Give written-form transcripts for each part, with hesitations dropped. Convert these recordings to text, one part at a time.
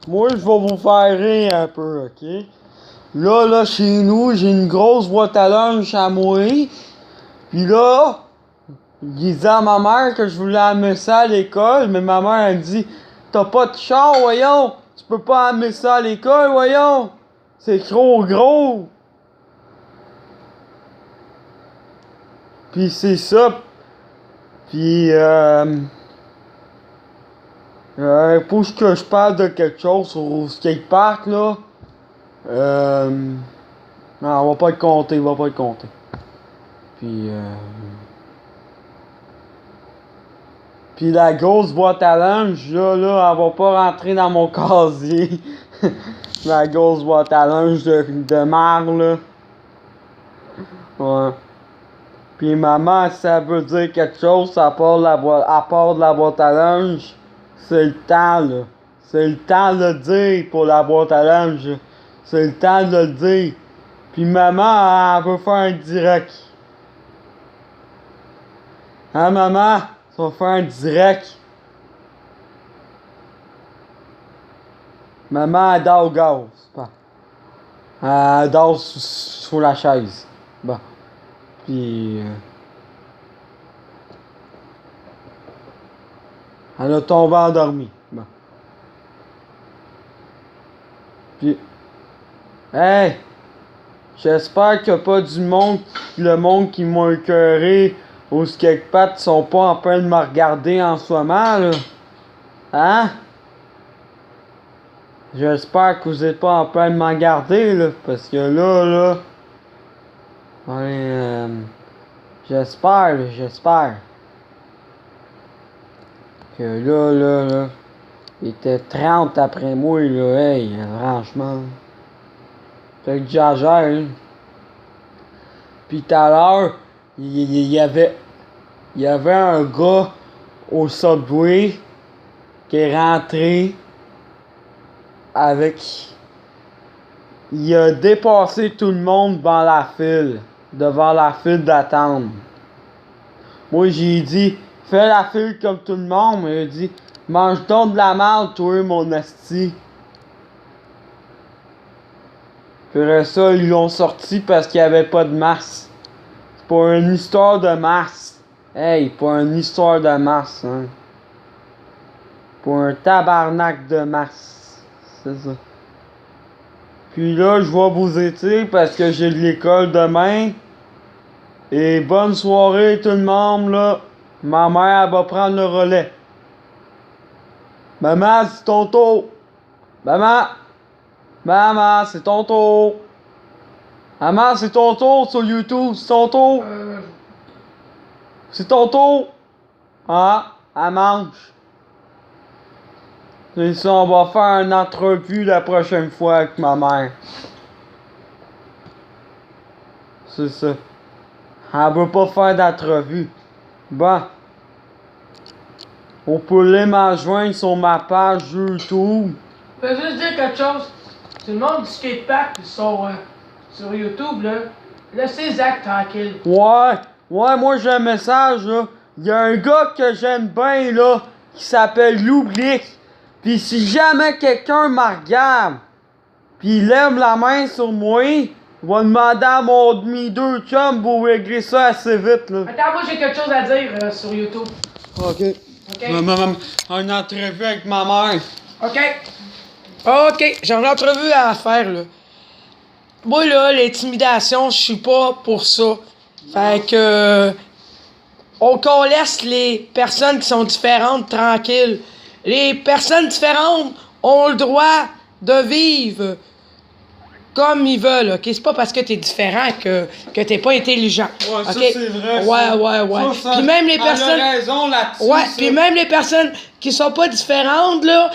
moi, je vais vous faire rire un peu, ok? Là, chez nous, j'ai une grosse boîte à lunch à moi. Puis là, je disais à ma mère que je voulais amener ça à l'école, mais ma mère, elle dit, t'as pas de char, voyons! Tu peux pas amener ça à l'école, voyons! C'est trop gros! Puis c'est ça. Puis, pour que je parle de quelque chose sur le skatepark, là. Non, on va pas être compté, on va pas être compté. Puis, Puis la grosse boîte à linge, là, elle va pas rentrer dans mon casier. La grosse boîte à linge de marre, là. Ouais. Puis maman, si ça veut dire quelque chose à part de la boîte à linge, c'est le temps, là. C'est le temps de le dire pour la boîte à linge. C'est le temps de le dire. Puis maman, elle veut faire un direct. Hein, maman? Ça va faire un direct. Maman, elle dort au gaz. Bon. Elle dort sous la chaise. Bon. Puis... elle a tombé endormie. Bon. Puis... Hey! J'espère qu'il n'y a pas du monde... Le monde qui m'a écœuré au skatepark sont pas en train de me regarder en ce moment, là. Hein? J'espère que vous êtes pas en train de m'en garder, là. Parce que là... Ouais, j'espère, là, j'espère. Que là... Il était 30 après moi, là. Hey, franchement. Fait que j'exagère, hein. Puis tout à l'heure, il y avait un gars au Subway qui est rentré avec... Il a dépassé tout le monde devant la file d'attente. Moi, j'ai dit, fais la file comme tout le monde, mais il a dit, mange donc de la merde, toi, mon asti. Puis après ça, ils l'ont sorti parce qu'il n'y avait pas de masse. C'est pas une histoire de masse. Hey, pas une histoire de masse, hein. Pas un tabarnak de masse. C'est ça. Puis là, je vais vous étirer parce que j'ai de l'école demain. Et bonne soirée tout le monde, là. Ma mère, elle va prendre le relais. Maman, c'est ton tour. Maman. Maman, c'est ton tour. Maman, c'est ton tour sur YouTube. C'est ton tour. C'est ton tour. Ah, elle mange. C'est ça, on va faire une entrevue la prochaine fois avec ma mère. C'est ça. Elle veut pas faire d'entrevue. Bon. On peut les m'enjoindre sur ma page YouTube. Je veux juste dire quelque chose. Tout le monde du skatepark sur YouTube, là. Laissez Zach tranquille. Ouais, moi j'ai un message, là. Il y a un gars que j'aime bien, là, qui s'appelle Loublick. Pis si jamais quelqu'un me regarde, pis il lève la main sur moi, il va demander à mon demi-deux chum pour régler ça assez vite, là. Attends, moi j'ai quelque chose à dire sur YouTube. Ok. Ok? Une entrevue avec ma mère. Ok, j'ai une entrevue à faire, là. Moi, là, l'intimidation, je suis pas pour ça. Fait que... qu'on laisse les personnes qui sont différentes tranquilles. Les personnes différentes ont le droit de vivre comme ils veulent, ok? C'est pas parce que t'es différent que t'es pas intelligent. Ouais, okay? ça c'est vrai. Ouais. Puis même les personnes... Elle a raison là-dessus. Ouais, puis même les personnes qui sont pas différentes, là,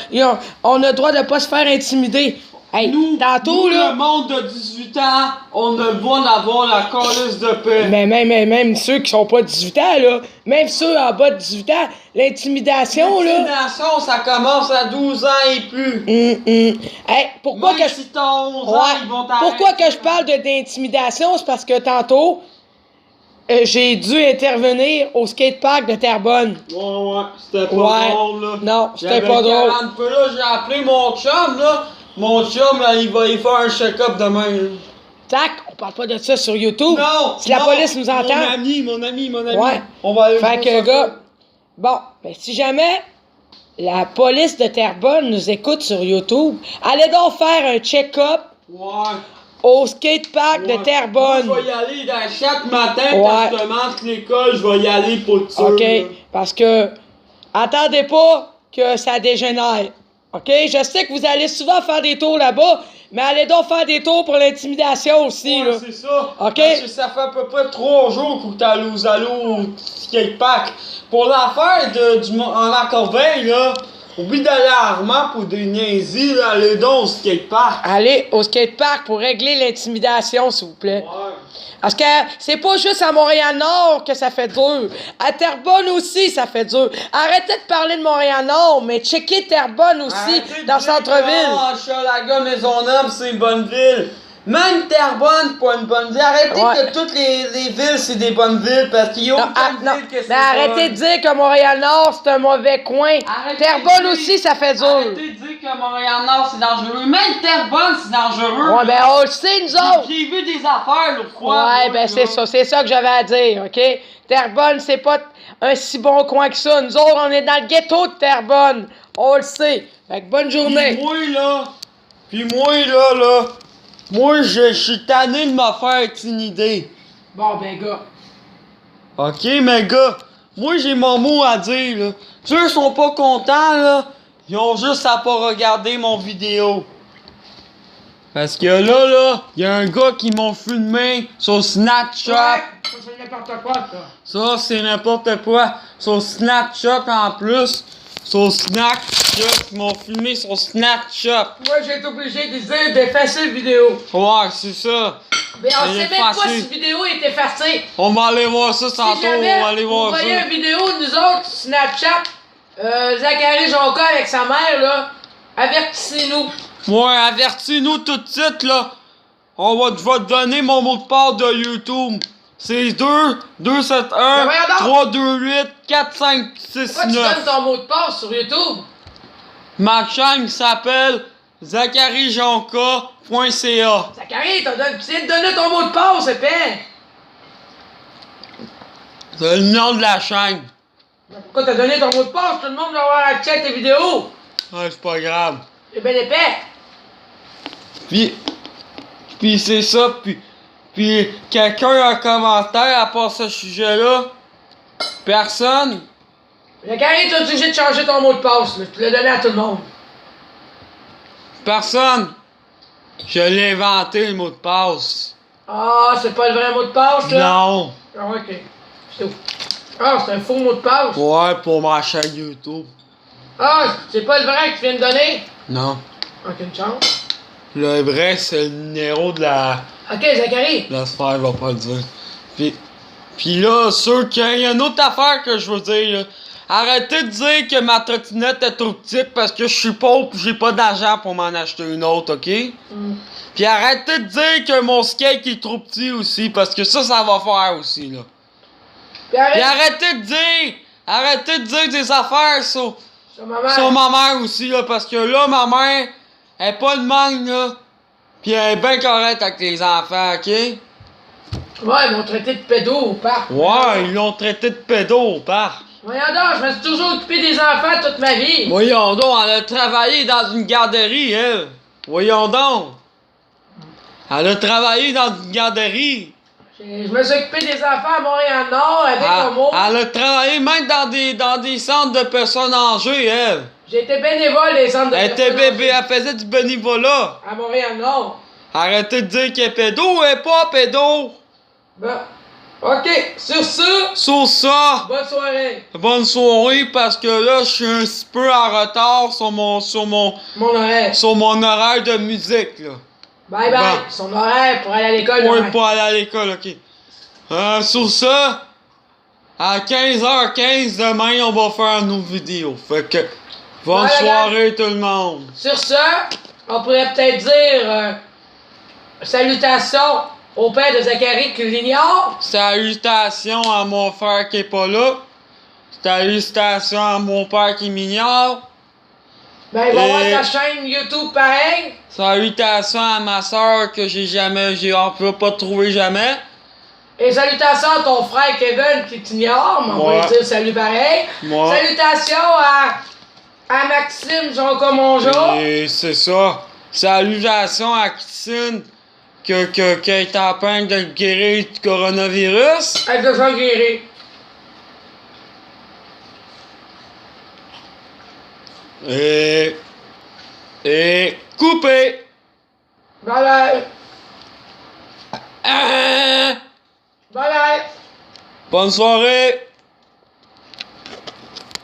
on a le droit de pas se faire intimider. Hey, tantôt, là... le monde de 18 ans, on a le droit d'avoir la calice de paix. Mais même ceux qui sont pas 18 ans, là, même ceux en bas de 18 ans, l'intimidation, là... L'intimidation, ça commence à 12 ans et plus. Hey, pourquoi Même que si t'as 11 ans, ils vont t'arrêter. pourquoi que je parle d'intimidation, c'est parce que tantôt, j'ai dû intervenir au skatepark de Terrebonne. Ouais, c'était pas Ouais. drôle, là. Non, c'était J'avais pas drôle. 40 peu, là, j'ai appelé mon chum, là. Mon chum, là, il va y faire un check-up demain, là. Tac, on parle pas de ça sur YouTube. Non! Si la non, police nous entend. Mon ami. Ouais. On va aller Fait voir que, ça. gars, bon, ben, si jamais la police de Terrebonne nous écoute sur YouTube, allez donc faire un check-up Ouais. au skatepark de Ouais. Terrebonne. Moi, je vais y aller dans chaque matin Ouais. quand je commence l'école, je vais y aller pour tout ça. OK? là. Parce que, attendez pas que ça dégénère. OK? Je sais que vous allez souvent faire des tours là-bas, mais allez donc faire des tours pour l'intimidation aussi, Ouais, là. c'est ça. OK? Parce que ça fait à peu près 3 jours que t'es allé au skatepark. Pour l'affaire en Corbeil, là, oublie d'aller à Armand pour des niaiseries, là, allez donc au skatepark. Allez au skatepark pour régler l'intimidation, s'il vous plaît. Ouais. Parce que c'est pas juste à Montréal-Nord que ça fait dur. À Terrebonne aussi, ça fait dur. Arrêtez de parler de Montréal-Nord, mais checkez Terrebonne aussi, Arrêtez de dans le dire que, centre-ville. Ah, Hochelaga, Maisonneuve, c'est une bonne ville. Même Terrebonne, c'est pas une bonne ville. Arrêtez Ouais. que toutes les villes, c'est des bonnes villes, parce qu'il y a Non, aucune non, ville que c'est mais arrêtez de dire que Montréal-Nord, c'est un mauvais coin. Arrêtez Terrebonne de dire- aussi, ça fait dur. Arrêtez de dire que Montréal-Nord, c'est dangereux. Même Terrebonne, c'est dangereux. Ouais, ben on le sait, nous autres. J'ai vu des affaires l'autre fois. Ouais, moi, ben là. c'est ça que j'avais à dire, OK? Terrebonne, c'est pas un si bon coin que ça. Nous autres, on est dans le ghetto de Terrebonne. On le sait. Fait que bonne journée. Puis moi, moi, je suis tanné de me faire intimider. Bon, ben, gars. Ok, mais gars, moi j'ai mon mot à dire, là. Ceux qui sont pas contents, là, ils ont juste à pas regarder mon vidéo. Parce que là, il y a un gars qui m'a filmé sur Snapchat. Ouais, ça, c'est n'importe quoi, ça. Ça, c'est n'importe quoi. Sur Snapchat en plus. Sur Snapchat, ils m'ont filmé sur Snapchat. Moi, j'ai été obligé de dire d'effacer la vidéo. Ouais, c'est ça. Mais on Elle sait est même pas effacée. si la vidéo est effacée. On va aller voir ça Si tantôt, jamais on va aller vous voir voyez ça. une vidéo de nous autres sur Snapchat, Zachary Jonca avec sa mère, là, avertissez-nous. Ouais, avertis-nous tout de suite, là. Je vais te donner mon mot de passe de YouTube. C'est 271 voyons donc. 328 4569. Pourquoi tu donnes ton mot de passe sur YouTube? Ma chaîne s'appelle ZacharyJonca.ca. Zachary, tu viens de donner ton mot de passe, épais. C'est le nom de la chaîne. Pourquoi t'as donné ton mot de passe? Tout le monde va avoir accès à tes vidéos. Ouais, c'est pas grave. C'est bien épais. Puis c'est ça, puis quelqu'un a un commentaire à part ce sujet-là? Personne? Zachary, tu es obligé de changer ton mot de passe, là. Tu l'as donné à tout le monde. Personne? Je l'ai inventé, le mot de passe. Ah, c'est pas le vrai mot de passe, là? Non. Ah, ok. C'est tout. Ah, c'est un faux mot de passe. Ouais, pour ma chaîne YouTube. Ah, c'est pas le vrai que tu viens de donner? Non. Aucune chance. Le vrai, c'est le numéro de la Ok, Zachary. sphère, il va pas le dire. Puis là, sûr qu'il y a une autre affaire que je veux dire, là. Arrêtez de dire que ma trottinette est trop petite parce que je suis pauvre pis j'ai pas d'argent pour m'en acheter une autre, ok? Puis arrêtez de dire que mon skate est trop petit aussi parce que ça va faire aussi, là. Puis arrête. Puis arrêtez de dire des affaires sur Sur ma sur mère. ma mère aussi, là, parce que là, ma mère, elle est pas de mangue, là. Pis elle est bien correcte avec les enfants, ok? Ouais, ils m'ont traité de pédo au parc. Ouais, ils l'ont traité de pédo au parc. Voyons donc, je me suis toujours occupé des enfants toute ma vie. Voyons donc, elle a travaillé dans une garderie, elle. Voyons donc. Elle a travaillé dans une garderie. Je me suis occupé des enfants à Montréal-Nord avec Homo. Elle a travaillé même dans des centres de personnes âgées, elle. J'ai été bénévole des centres de Elle était personnes bébé, âgées elle faisait du bénévolat. à Montréal-Nord. Arrêtez de dire qu'elle est pédo, elle est pas pédo. Bon. Ok, sur ce, Sur ça, bonne soirée. bonne soirée parce que là, je suis un petit peu en retard sur mon Mon horaire. horaire de musique, là. Bye bye. Bon. Son horaire pour aller à l'école. Ouais, demain. pour aller à l'école, ok. Sur ça, à 15h15 demain, on va faire une autre vidéo. Fait que, bonne Bye, soirée tout le monde. Sur ce, on pourrait peut-être dire salutations au père de Zachary qui l'ignore. Salutations à mon frère qui est pas là. Salutations à mon père qui m'ignore. Ben, il va voir ta chaîne YouTube pareil. Salutations à ma soeur que on peut pas trouver jamais. Et salutations à ton frère Kevin qui t'ignore, mais on va lui dire salut pareil. Salutations à Maxime Jonca Mongeau. Et c'est ça. Salutations à Christine qui est en train de guérir du coronavirus. Elle est déjà guérie. Et coupé. Bye bye. Ah! Bye bye. Bonne soirée.